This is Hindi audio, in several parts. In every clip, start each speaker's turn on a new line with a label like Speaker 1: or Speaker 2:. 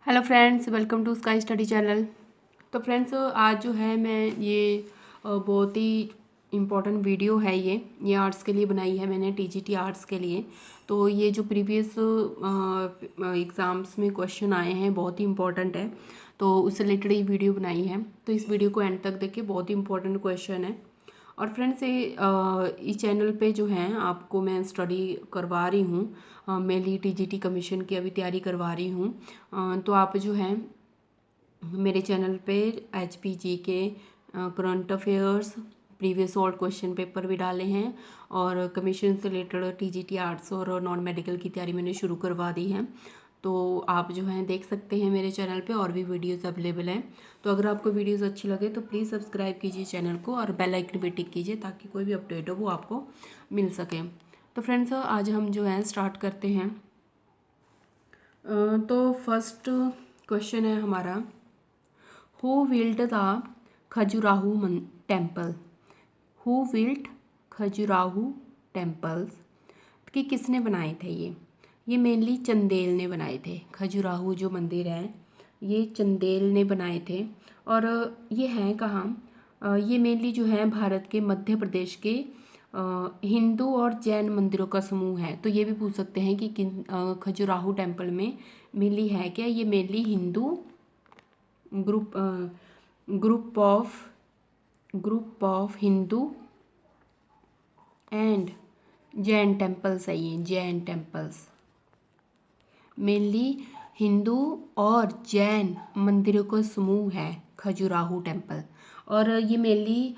Speaker 1: Hello friends, welcome to Sky Study channel. तो फ्रेंड्स, आज जो है मैं ये बहुत ही इम्पोर्टेंट वीडियो है। ये आर्ट्स के लिए बनाई है मैंने, टीजीटी आर्ट्स के लिए। तो ये जो प्रीवियस एग्ज़ाम्स में क्वेश्चन आए हैं बहुत ही इम्पोर्टेंट है, तो उससे रिलेटेड ये वीडियो बनाई है। तो इस वीडियो को एंड तक देखिए, बहुत ही इम्पोर्टेंट क्वेश्चन है। और फ्रेंड्स, इस चैनल पे जो है आपको मैं स्टडी करवा रही हूँ, मेनली टीजीटी कमीशन की अभी तैयारी करवा रही हूँ। तो आप जो है मेरे चैनल पे HPG के current affairs, previous old question paper भी डाले हैं, और कमीशन से रिलेटेड टीजीटी आर्ट्स और नॉन मेडिकल की तैयारी मैंने शुरू करवा दी है। तो आप जो हैं देख सकते हैं मेरे चैनल पे, और भी वीडियोस अवेलेबल हैं। तो अगर आपको वीडियोस अच्छी लगे तो प्लीज़ सब्सक्राइब कीजिए चैनल को, और बेल आइकन भी टिक कीजिए ताकि कोई भी अपडेट हो वो आपको मिल सके। तो फ्रेंड्स, आज हम जो है स्टार्ट करते हैं। तो फर्स्ट क्वेश्चन है हमारा, who built the Khajuraho temple. Who built Khajuraho temples, कि किसने बनाए थे ये मेनली चंदेल ने बनाए थे। खजुराहो जो मंदिर है ये चंदेल ने बनाए थे। और ये हैं कहाँ? ये मेनली जो है भारत के मध्य प्रदेश के हिंदू और जैन मंदिरों का समूह है। तो ये भी पूछ सकते हैं कि किन खजुराहो टेम्पल में मेनली है क्या? ये mainly Hindu group group of Hindu and Jain temples है। ये जैन टेम्पल्स मेनली हिंदू और जैन मंदिरों का समूह है खजुराहो टेम्पल। और ये मेनली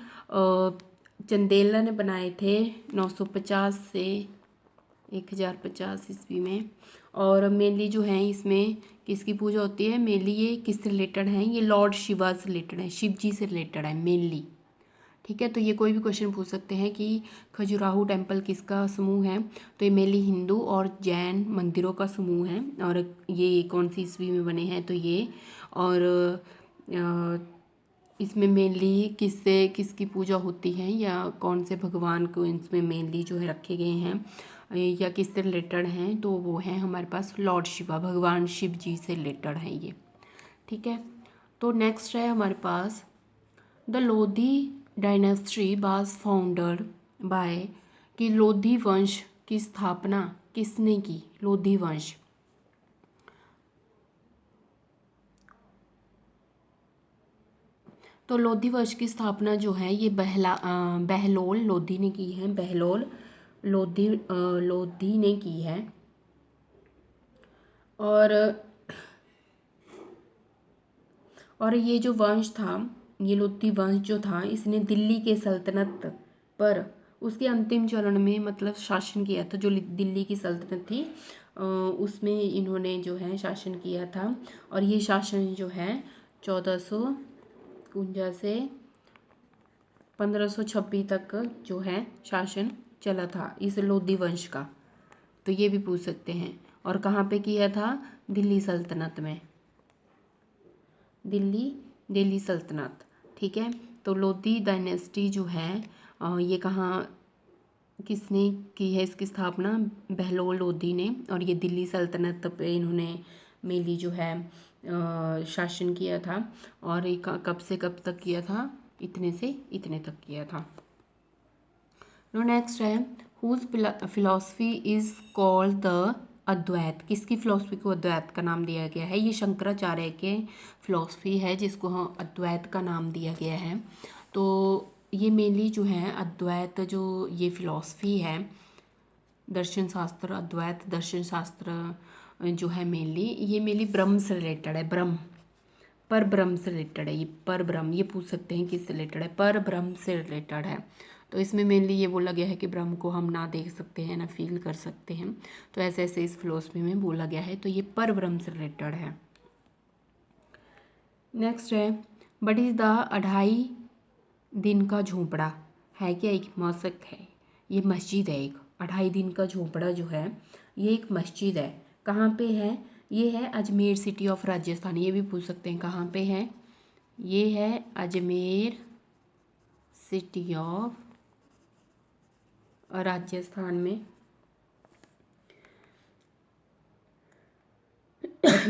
Speaker 1: चंदेला ने बनाए थे 950 से 1050 ईस्वी में। और मेनली जो है इसमें किसकी पूजा होती है? मेनली ये किससे रिलेटेड है? ये लॉर्ड शिवा से रिलेटेड है, शिव जी से रिलेटेड है मेनली। ठीक है, तो ये कोई भी क्वेश्चन पूछ सकते हैं कि खजुराहो टेम्पल किसका समूह है। तो ये मेनली हिंदू और जैन मंदिरों का समूह है। और ये कौन सी ईस्वी में बने हैं? तो ये, और इसमें मेनली किसकी पूजा होती है, या कौन से भगवान को इसमें मेनली जो है रखे गए हैं, या किससे रिलेटेड हैं? तो वो है हमारे पास लॉर्ड शिवा, भगवान शिव जी से रिलेटेड है ये। ठीक है, तो नेक्स्ट है हमारे पास, the Lodi dynasty was founder by, कि लोधी वंश की स्थापना किसने की? लोधी वंश। तो लोधी वंश की स्थापना जो है ये बहलोल लोधी ने की है। बहलोल लोधी ने की है। और ये जो वंश था, ये लोधी वंश जो था, इसने दिल्ली के सल्तनत पर उसके अंतिम चरण में मतलब शासन किया था। जो दिल्ली की सल्तनत थी उसमें इन्होंने जो है शासन किया था। और ये शासन जो है 1452 से 1526 तक जो है शासन चला था इस लोधी वंश का। तो ये भी पूछ सकते हैं। और कहाँ पे किया था? दिल्ली सल्तनत में, दिल्ली सल्तनत। ठीक है, तो लोधी डायनेस्टी जो है ये कहाँ किसने की है इसकी स्थापना? बहलोल लोधी ने। और ये दिल्ली सल्तनत पे इन्होंने मेनली जो है शासन किया था। और ये कब से कब तक किया था? इतने से इतने तक किया था। नो नेक्स्ट है, whose philosophy is called the Advaita. किसकी फिलोसफी को अद्वैत का नाम दिया गया है? ये शंकराचार्य के फिलोसफी है जिसको हम अद्वैत का नाम दिया गया है। तो ये मेनली जो है अद्वैत जो ये फिलोसफी है, दर्शन शास्त्र, अद्वैत दर्शन शास्त्र जो है मेनली ब्रह्म से रिलेटेड है। पर ब्रह्म से रिलेटेड है। ये पर ब्रह्म, ये पूछ सकते हैं किससे रिलेटेड है? पर ब्रह्म से रिलेटेड है। तो इसमें मेनली ये बोला गया है कि ब्रह्म को हम ना देख सकते हैं ना फील कर सकते हैं। तो ऐसे ऐसे इस फिलोसफी में बोला गया है। तो ये पर ब्रह्म से रिलेटेड है। नेक्स्ट है, बट इज द 2.5 दिन का झोंपड़ा है क्या? एक मस्जिद है, ये मस्जिद है। एक 2.5 दिन का झोंपड़ा जो है ये एक मस्जिद है। कहाँ पे है? ये है अजमेर सिटी ऑफ राजस्थान। ये भी पूछ सकते हैं कहाँ पे है। ये है अजमेर सिटी ऑफ राजस्थान में।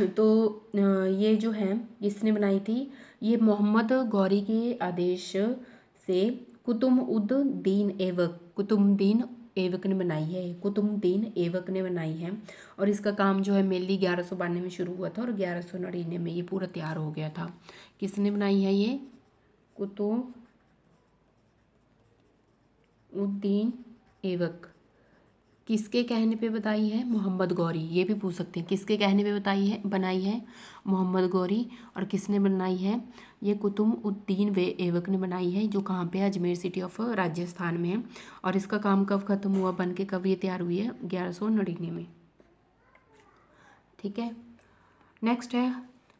Speaker 1: तो ये जो है किसने बनाई थी, ये मोहम्मद गौरी के आदेश से कुतुबुद्दीन ऐबक ने बनाई है। कुतुबुद्दीन ऐबक ने बनाई है और इसका काम जो है मेनली 1192 में शुरू हुआ था और 1199 में ये पूरा तैयार हो गया था। किसने बनाई है ये, कुतुबुद्दीन ऐबक। किसके कहने पे बताई है, मोहम्मद गौरी। ये भी पूछ सकते हैं किसके कहने पे बनाई है, मोहम्मद गौरी। और किसने बनाई है, ये कुतुबुद्दीन ऐबक ने बनाई है, जो कहाँ पे है, अजमेर सिटी ऑफ राजस्थान में है। और इसका काम कब खत्म हुआ, बन के कब ये तैयार हुई है, 1199 में। ठीक है। नेक्स्ट है,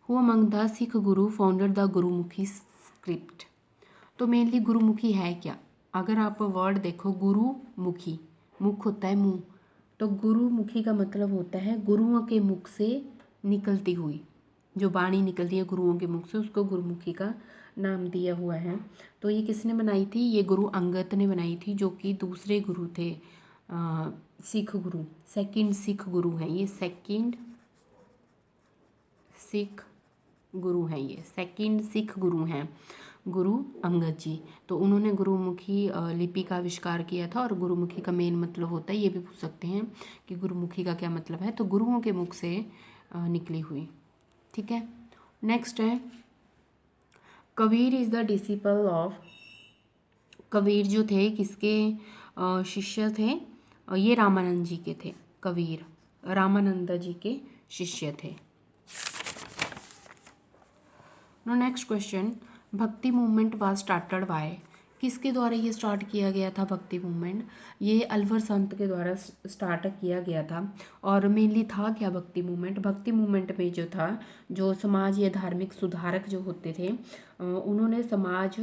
Speaker 1: who among the Sikh Guru founder the Gurmukhi script. तो मेनली गुरुमुखी है क्या, अगर आप वर्ड देखो, गुरुमुखी, मुख होता है मुंह, तो गुरुमुखी का मतलब होता है गुरुओं के मुख से निकलती हुई, जो वाणी निकलती है गुरुओं के मुख से, उसको गुरुमुखी का नाम दिया हुआ है। तो ये किसने बनाई थी, ये गुरु अंगद ने बनाई थी, जो कि दूसरे गुरु थे, सिख गुरु, सेकंड सिख गुरु हैं ये, सेकंड सिख गुरु हैं ये, सेकंड सिख गुरु हैं गुरु अंगद जी। तो उन्होंने गुरुमुखी लिपि का आविष्कार किया था। और गुरुमुखी का मेन मतलब होता है, ये भी पूछ सकते हैं कि गुरुमुखी का क्या मतलब है, तो गुरुओं के मुख से निकली हुई। ठीक है। नेक्स्ट है, Kabir is the disciple of. Kabir जो थे किसके शिष्य थे, ये रामानंद जी के थे। कबीर रामानंद जी के शिष्य थे। नो नेक्स्ट क्वेश्चन, भक्ति मूवमेंट वाज स्टार्टेड बाय। किसके द्वारा ये स्टार्ट किया गया था भक्ति मूवमेंट, ये अलवर संत के द्वारा स्टार्ट किया गया था। और मेनली था क्या भक्ति मूवमेंट, भक्ति मूवमेंट में जो था, जो समाज या धार्मिक सुधारक जो होते थे, उन्होंने समाज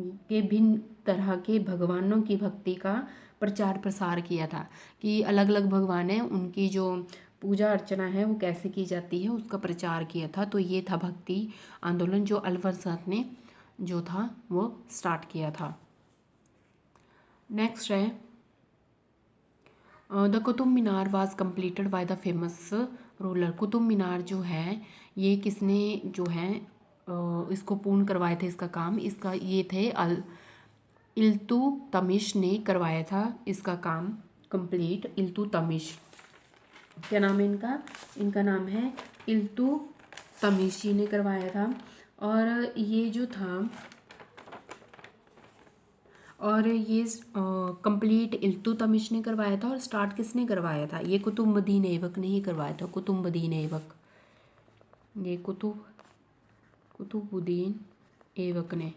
Speaker 1: के भिन्न तरह के भगवानों की भक्ति का प्रचार प्रसार किया था, कि अलग अलग भगवान हैं, उनकी जो पूजा अर्चना है वो कैसे की जाती है, उसका प्रचार किया था। तो ये था भक्ति आंदोलन, जो अलवर संत ने जो था वो स्टार्ट किया था। नेक्स्ट है, the Qutub Minar was completed by the famous ruler. Qutub Minar जो है ये किसने जो है इसको पूर्ण करवाए थे, इसका काम, इसका ये थे इल्तुतमिश ने करवाया था इसका काम कंप्लीट। इल्तुतमिश, क्या नाम है इनका, इनका नाम है इल्तुतमिश जी ने करवाया था। और ये जो था, और ये कंप्लीट इल्तुतमिश ने करवाया था। और स्टार्ट किसने करवाया था, ये कुतुबुद्दीन ऐबक ने ही करवाया था। कुतुबुद्दीन ऐबक, ये कुतुबुद्दीन ऐबक ने,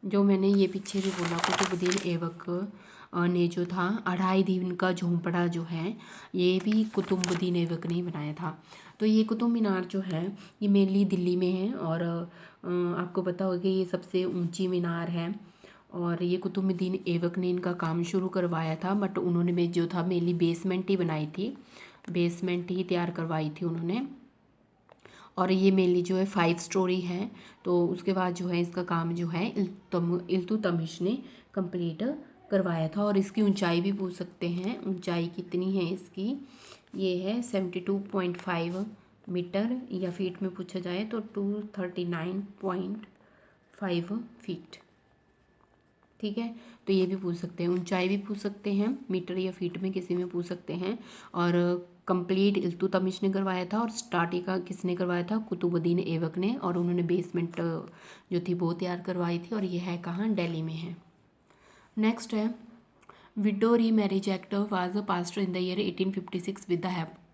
Speaker 1: जो मैंने ये पीछे भी बोला, कुतुबुद्दीन ऐबक ने जो था 2.5 दिन का झोंपड़ा जो है, ये भी कुतुबुद्दीन ऐबक ने ही बनाया था। तो ये कुतुब मीनार जो है ये मेनली दिल्ली में है। और आपको पता होगा कि ये सबसे ऊंची मीनार है। और ये कुतुबुद्दीन ऐबक ने इनका काम शुरू करवाया था, बट उन्होंने में जो था मेनली बेसमेंट ही बनाई थी, बेसमेंट ही तैयार करवाई थी उन्होंने। और ये मेनली जो है 5 स्टोरी है। तो उसके बाद जो है इसका काम जो है इल्तुतमिश ने कंप्लीट करवाया था। और इसकी ऊंचाई भी पूछ सकते हैं, ऊंचाई कितनी है इसकी, ये है 72.5 मीटर, या फीट में पूछा जाए तो 239.5 फीट। ठीक है। तो ये भी पूछ सकते हैं, ऊंचाई भी पूछ सकते हैं, मीटर या फीट में किसी में पूछ सकते हैं। और कंप्लीट इल्तुतमिश ने करवाया था। और स्टार्टिंग का किसने करवाया था, कुतुबुद्दीन ऐबक ने। और उन्होंने बेसमेंट जो थी वो तैयार करवाई थी। और ये है कहाँ, दिल्ली में है। नेक्स्ट है, विडो री marriage act was passed in the year 1856 with the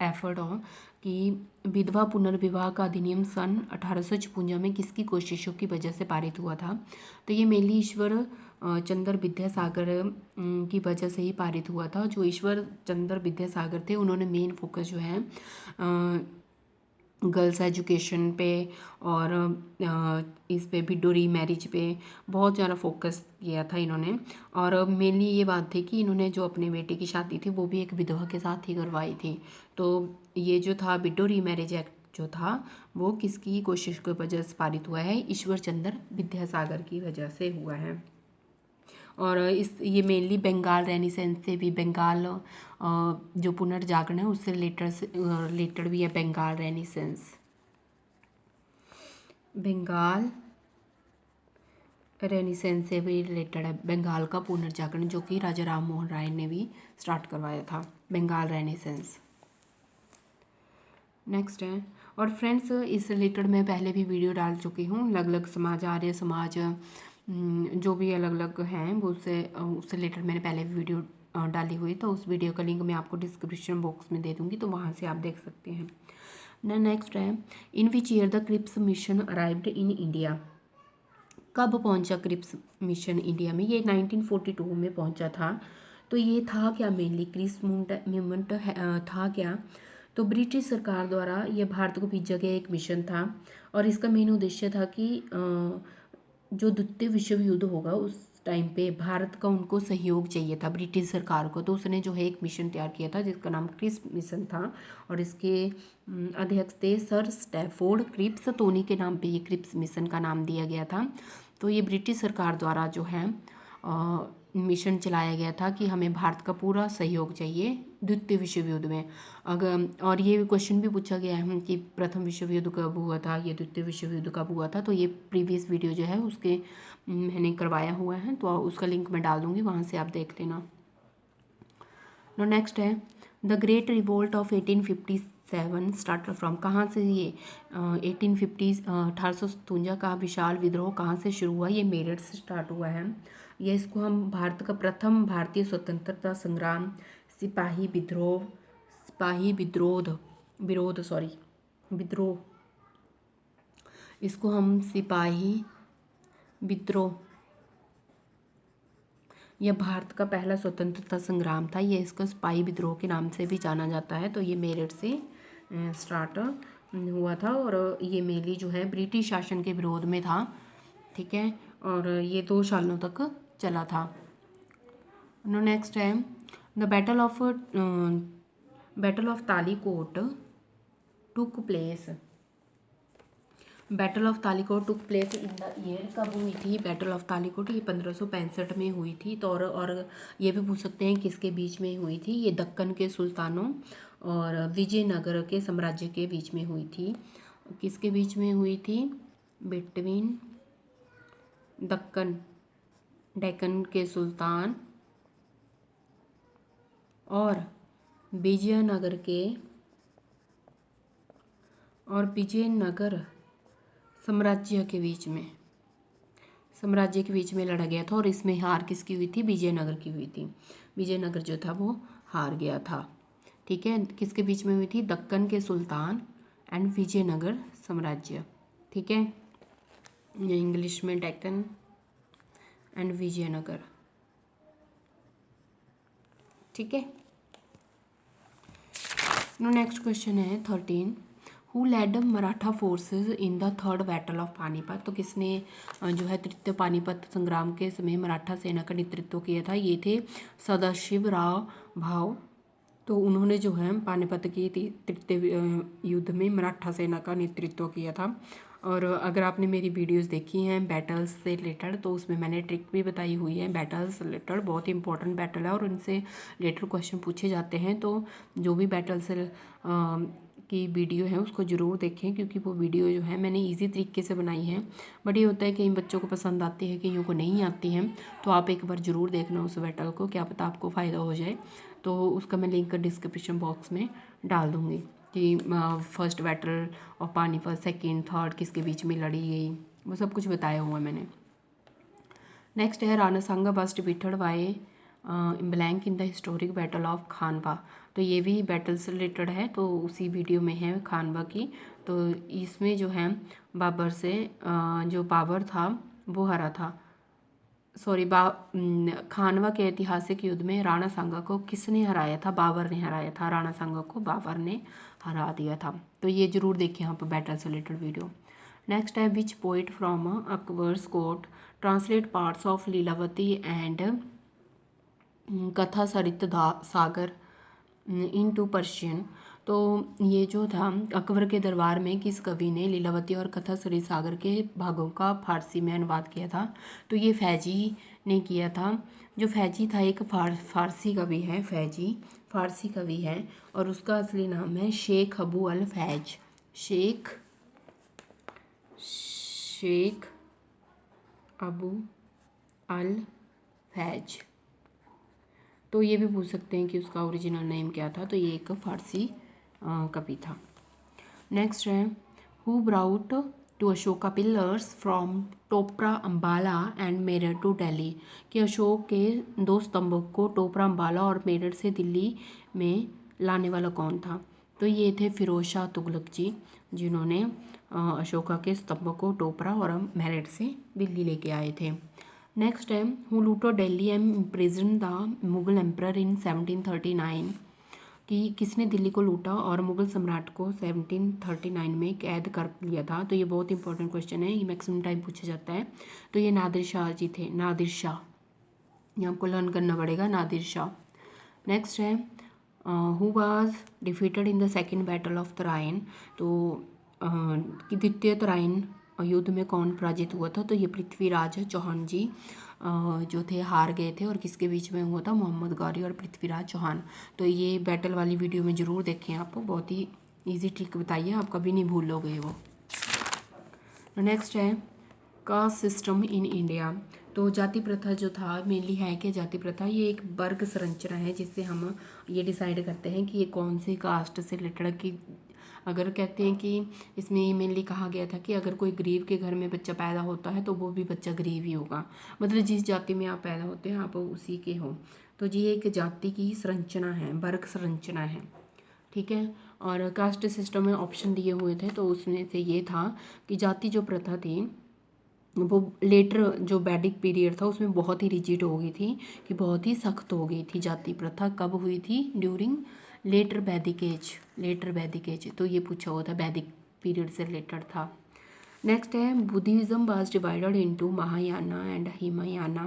Speaker 1: effort of, कि विधवा पुनर्विवाह का अधिनियम सन 1856 में किसकी कोशिशों की वजह से पारित हुआ था। तो ये मेनली ईश्वर चंद्र विद्यासागर की वजह से ही पारित हुआ था। जो ईश्वर चंद्र विद्यासागर थे, उन्होंने मेन फोकस जो है गर्ल्स एजुकेशन पे और इस पे विडो मैरिज पे बहुत ज़्यादा फोकस किया था इन्होंने। और मेनली ये बात थी कि इन्होंने जो अपने बेटे की शादी थी वो भी एक विधवा के साथ ही करवाई थी। तो ये जो था विडो मैरिज एक्ट जो था वो किसकी कोशिश की वजह से पारित हुआ है, ईश्वर चंद्र विद्यासागर की वजह से हुआ है। और ये मेनली बंगाल रेनेसेंस से भी, बंगाल जो पुनर्जागरण है उससे रिलेटेड भी है बंगाल रेनेसेंस। बंगाल रेनेसेंस से भी रिलेटेड है बंगाल का पुनर्जागरण, जो कि राजा राम मोहन राय ने भी स्टार्ट करवाया था, बंगाल रेनेसेंस। नेक्स्ट है, और फ्रेंड्स इस रिलेटेड मैं पहले भी वीडियो डाल चुकी हूँ, अलग अलग समाज, आर्य समाज, जो भी अलग अलग हैं वो उससे रिलेटेड मैंने पहले भी वीडियो डाली हुई, तो उस वीडियो का लिंक मैं आपको डिस्क्रिप्शन बॉक्स में दे दूँगी, तो वहाँ से आप देख सकते हैं। नेक्स्ट है, in which year the Cripps mission arrived in India. कब पहुंचा क्रिप्स मिशन इंडिया में? ये 1942 में पहुंचा था। तो ये था क्या, मेनली क्रिप्स मूवमेंट था क्या? तो ब्रिटिश सरकार द्वारा ये भारत को भेजा गया एक मिशन था, और इसका मेन उद्देश्य था कि जो द्वितीय विश्व युद्ध होगा उस टाइम पे भारत का उनको सहयोग चाहिए था ब्रिटिश सरकार को, तो उसने जो है एक मिशन तैयार किया था जिसका नाम क्रिप्स मिशन था, और इसके अध्यक्ष थे सर स्टैफोर्ड क्रिप्स, तो उन्हीं के नाम पे ये क्रिप्स मिशन का नाम दिया गया था। तो ये ब्रिटिश सरकार द्वारा जो है मिशन चलाया गया था कि हमें भारत का पूरा सहयोग चाहिए द्वितीय विश्व युद्ध में। अगर और ये क्वेश्चन भी पूछा गया है कि प्रथम विश्व युद्ध कब हुआ था, ये द्वितीय विश्व युद्ध कब हुआ था, तो ये प्रीवियस वीडियो जो है उसके मैंने करवाया हुआ है, तो उसका लिंक मैं डाल दूँगी, वहाँ से आप देख लेना। नेक्स्ट है, the great revolt of 1857 start from, कहाँ से ये 1857 का विशाल विद्रोह कहाँ से शुरू हुआ? ये मेरठ से स्टार्ट हुआ है। ये इसको हम भारत का प्रथम भारतीय स्वतंत्रता संग्राम विद्रोह, इसको हम सिपाही विद्रोह, यह भारत का पहला स्वतंत्रता संग्राम था, ये इसको सिपाही विद्रोह के नाम से भी जाना जाता है। तो ये मेरठ से स्टार्ट हुआ था, और ये मेनली जो है ब्रिटिश शासन के विरोध में था, ठीक है, और ये 2 सालों तक चला था। नेक्स्ट है, the battle of Talikota took place. Battle of Talikota took place in the year, कब हुई थी बैटल ऑफ तालीकोट? ये 1565 में हुई थी। तो और ये भी पूछ सकते हैं किसके बीच में हुई थी? ये दक्कन के सुल्तानों और विजयनगर के साम्राज्य के बीच में हुई थी। किसके बीच में हुई थी? बिटवीन डेक्कन के सुल्तान और विजयनगर साम्राज्य के बीच में लड़ा गया था, और इसमें हार किसकी हुई थी? विजयनगर की हुई थी। विजयनगर जो था वो हार गया था, ठीक है। किसके बीच में हुई थी? दक्कन के सुल्तान एंड विजयनगर साम्राज्य, ठीक है, इंग्लिश में डेक्कन एंड विजयनगर, ठीक है। नेक्स्ट क्वेश्चन है 13, who led Maratha forces in the third battle of Panipat. तो किसने जो है तृतीय पानीपत संग्राम के समय मराठा सेना का नेतृत्व किया था? ये थे सदाशिवराव भाऊ। तो उन्होंने जो है पानीपत की तृतीय युद्ध में मराठा सेना का नेतृत्व किया था। और अगर आपने मेरी वीडियोस देखी हैं बैटल्स से रिलेटेड, तो उसमें मैंने ट्रिक भी बताई हुई है बैटल्स रिलेटेड, बहुत ही इंपॉर्टेंट बैटल है और उनसे रिलेटेड क्वेश्चन पूछे जाते हैं। तो जो भी बैटल से की वीडियो है उसको ज़रूर देखें, क्योंकि वो वीडियो जो है मैंने इजी तरीके से बनाई है। बट ये होता है कई बच्चों को पसंद आती है, कईयों को नहीं आती हैं, तो आप एक बार ज़रूर देखना उस बैटल को, क्या पता आपको फ़ायदा हो जाए। तो उसका मैं लिंक डिस्क्रिप्शन बॉक्स में डाल दूँगी कि फर्स्ट बैटल और पानीपत, सेकेंड, थर्ड किसके बीच में लड़ी गई, वो सब कुछ बताया हुआ है मैंने। नेक्स्ट है, Rana Sanga was defeated by blank in the historic battle of Khanwa. तो ये भी बैटल से रिलेटेड है, तो उसी वीडियो में है खानवा की। तो इसमें जो है बाबर से जो बाबर था वो हरा था, खानवा के ऐतिहासिक युद्ध में राणा सांगा को किसने हराया था? बाबर ने हराया था। राणा सांगा को बाबर ने हरा दिया था। तो ये जरूर देखें यहाँ पर बैटल से रिलेटेड वीडियो। नेक्स्ट है, which poet from Akbar's court translate parts of Lilavati and Katha Sarit Sagar in to Persian. तो ये जो था, अकबर के दरबार में किस कवि ने लीलावती और कथा सरिसागर के भागों का फारसी में अनुवाद किया था? तो ये फैजी ने किया था। जो फैजी था एक फारसी कवि है, फैजी फारसी कवि है और उसका असली नाम है शेख अबू अल फैज। शेख अबू अल फैज। तो ये भी पूछ सकते हैं कि उसका ओरिजिनल नेम क्या था, तो ये एक फारसी कवि था। नेक्स्ट है, who brought to Ashoka pillars from Topra Ambala and Meerut to Delhi, कि अशोक के 2 स्तंभों को टोपरा अम्बाला और मेरठ से दिल्ली में लाने वाला कौन था? तो ये थे फिरोज शाह तुगलक जी, जिन्होंने अशोका के स्तंभों को टोपरा और मेरठ से दिल्ली लेके आए थे। नेक्स्ट है, who looted Delhi and imprison the Mughal emperor in 1739, कि किसने दिल्ली को लूटा और मुगल सम्राट को 1739 में कैद कर लिया था? तो ये बहुत इंपॉर्टेंट क्वेश्चन है, ये मैक्सिमम टाइम पूछा जाता है। तो ये नादिर शाह जी थे, नादिर शाह, ये आपको लर्न करना पड़ेगा, नादिर शाह। नेक्स्ट है, who was defeated in the second battle of Tarain, तो कि द्वितीय तराइन युद्ध में कौन पराजित हुआ था? तो ये पृथ्वीराज चौहान जी जो थे हार गए थे, और किसके बीच में हुआ था? मोहम्मद गौरी और पृथ्वीराज चौहान। तो ये बैटल वाली वीडियो में ज़रूर देखें, आपको बहुत ही इजी ट्रिक बताइए, आप कभी नहीं भूलोगे वो। नेक्स्ट है, कास्ट सिस्टम इन इंडिया, तो जाति प्रथा जो था मेनली है कि जाति प्रथा ये एक वर्ग संरचना है जिससे हम ये डिसाइड करते हैं कि ये कौन सी कास्ट से रिलेटेड, कि अगर कहते हैं कि इसमें मेनली कहा गया था कि अगर कोई गरीब के घर में बच्चा पैदा होता है तो वो भी बच्चा गरीब ही होगा, मतलब जिस जाति में आप पैदा होते हैं आप उसी के हो। तो ये एक जाति की संरचना है, वर्ग संरचना है, ठीक है। और कास्ट सिस्टम में ऑप्शन दिए हुए थे, तो उसमें से ये था कि जाति जो प्रथा थी वो लेटर जो वैदिक पीरियड था उसमें बहुत ही रिजिड हो गई थी, कि बहुत ही सख्त हो गई थी जाति प्रथा। कब हुई थी? ड्यूरिंग लेटर वैदिक एज, तो ये पूछा हुआ था, वैदिक पीरियड से रिलेटेड था। नेक्स्ट है, Buddhism was divided into Mahayana and Hinayana,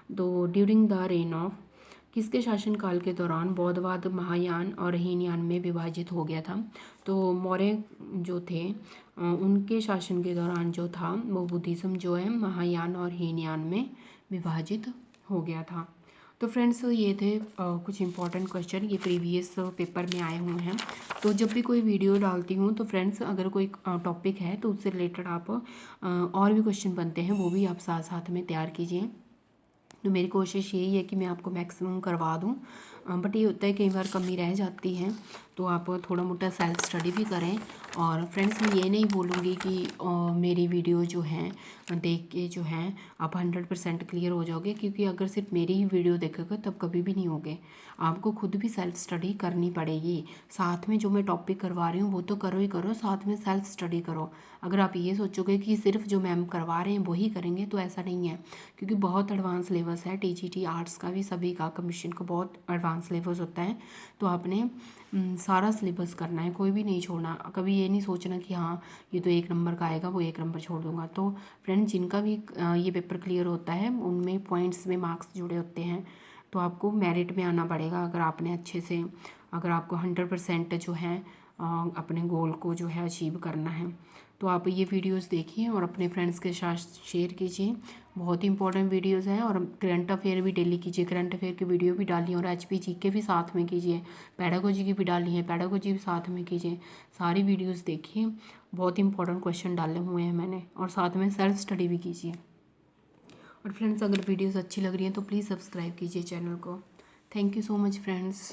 Speaker 1: तो ड्यूरिंग द रेन ऑफ, किसके शासनकाल के दौरान बौद्धवाद महायान और हीनयान में विभाजित हो गया था? तो मौर्य जो थे उनके शासन के दौरान जो था वो बुद्धिज़्म जो है महायान और हीनयान में विभाजित हो गया था। तो फ्रेंड्स ये थे कुछ इंपॉर्टेंट क्वेश्चन, ये प्रीवियस पेपर में आए हुए हैं। तो जब भी कोई वीडियो डालती हूँ तो फ्रेंड्स अगर कोई टॉपिक है तो उससे रिलेटेड आप और भी क्वेश्चन बनते हैं वो भी आप साथ साथ में तैयार कीजिए। तो मेरी कोशिश यही है कि मैं आपको मैक्सिमम करवा दूँ, बट ये होता है कई बार कमी रह जाती है, तो आप थोड़ा मोटा सेल्फ स्टडी भी करें। और फ्रेंड्स मैं ये नहीं बोलूँगी कि मेरी वीडियो जो है देख के जो है आप 100% क्लियर हो जाओगे, क्योंकि अगर सिर्फ मेरी ही वीडियो देखोगे तब कभी भी नहीं होगे, आपको खुद भी सेल्फ स्टडी करनी पड़ेगी। साथ में जो मैं टॉपिक करवा रही हूँ वो तो करो ही करो, साथ में सेल्फ स्टडी करो। अगर आप ये सोचोगे कि सिर्फ जो मैम करवा रहे हैं वही करेंगे तो ऐसा नहीं है, क्योंकि बहुत एडवांस सिलेबस है, टीजीटी आर्ट्स का भी सभी का कमीशन का बहुत एडवांस सिलेबस होता है। तो आपने सारा सिलेबस करना है, कोई भी नहीं छोड़ना। कभी ये नहीं सोचना कि हाँ ये तो 1 नंबर का आएगा वो 1 नंबर छोड़ दूंगा। तो फ्रेंड जिनका भी ये पेपर क्लियर होता है उनमें पॉइंट्स में मार्क्स जुड़े होते हैं, तो आपको मेरिट में आना पड़ेगा। अगर आपने अच्छे से, अगर आपको 100% जो है अपने गोल को जो है अचीव करना है, तो आप ये वीडियोस देखिए और अपने फ्रेंड्स के साथ शेयर कीजिए। बहुत ही इंपॉर्टेंट वीडियोस हैं। और करंट अफेयर भी डेली कीजिए, करंट अफेयर की वीडियो भी डालिए, और एचपी जीके भी साथ में कीजिए, पैडागोजी की भी डाली है, पैडागोजी भी साथ में कीजिए। सारी वीडियोस देखिए, बहुत इंपॉर्टेंट क्वेश्चन डाले हुए हैं मैंने, और साथ में सेल्फ स्टडी भी कीजिए। और फ्रेंड्स अगर वीडियोस अच्छी लग रही हैं तो प्लीज़ सब्सक्राइब कीजिए चैनल को। Thank you so much friends.